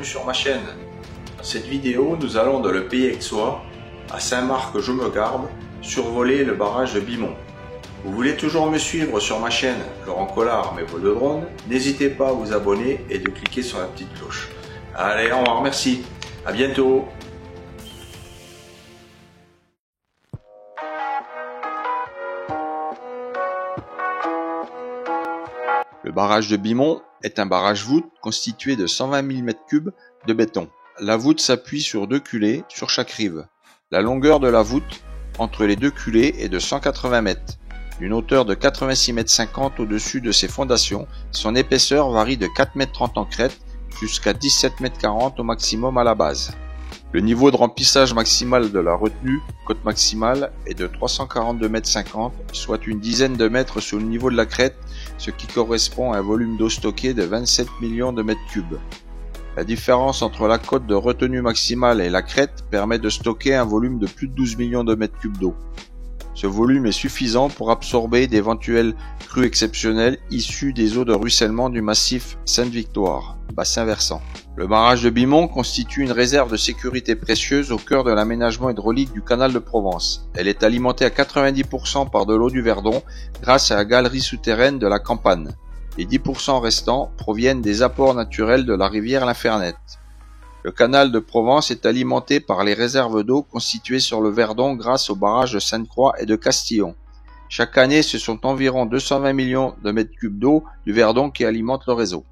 bienvenue sur ma chaîne. Dans cette vidéo, nous allons dans le Pays aixois, à Saint-Marc-je-me-garde, survoler le barrage de Bimont. Vous voulez toujours me suivre sur ma chaîne Laurent Collard, mes vols de drone, n'hésitez pas à vous abonner et de cliquer sur la petite cloche. Allez, au revoir, merci, à bientôt. Le barrage de Bimont est un barrage voûte constitué de 120 000 m3 de béton. La voûte s'appuie sur deux culées sur chaque rive. La longueur de la voûte entre les deux culées est de 180 mètres, d'une hauteur de 86,50 m au-dessus de ses fondations. Son épaisseur varie de 4,30 m en crête jusqu'à 17,40 m au maximum à la base. Le niveau de remplissage maximal de la retenue côte maximale est de 342,50 m, soit une dizaine de mètres sous le niveau de la crête, ce qui correspond à un volume d'eau stocké de 27 millions de mètres cubes. La différence entre la côte de retenue maximale et la crête permet de stocker un volume de plus de 12 millions de mètres cubes d'eau. Ce volume est suffisant pour absorber d'éventuelles crues exceptionnelles issues des eaux de ruissellement du massif Sainte-Victoire, bassin versant. Le barrage de Bimont constitue une réserve de sécurité précieuse au cœur de l'aménagement hydraulique du canal de Provence. Elle est alimentée à 90% par de l'eau du Verdon grâce à la galerie souterraine de la Campane. Les 10% restants proviennent des apports naturels de la rivière l'Infernette. Le canal de Provence est alimenté par les réserves d'eau constituées sur le Verdon grâce aux barrages de Sainte-Croix et de Castillon. Chaque année, ce sont environ 220 millions de mètres cubes d'eau du Verdon qui alimentent le réseau.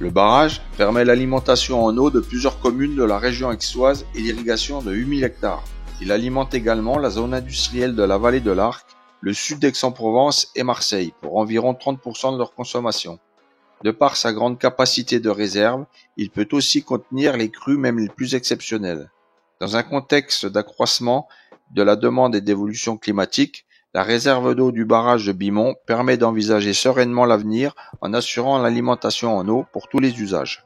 Le barrage permet l'alimentation en eau de plusieurs communes de la région aixoise et l'irrigation de 8000 hectares. Il alimente également la zone industrielle de la vallée de l'Arc, le sud d'Aix-en-Provence et Marseille pour environ 30% de leur consommation. De par sa grande capacité de réserve, il peut aussi contenir les crues même les plus exceptionnelles. Dans un contexte d'accroissement de la demande et d'évolution climatique, la réserve d'eau du barrage de Bimont permet d'envisager sereinement l'avenir en assurant l'alimentation en eau pour tous les usages.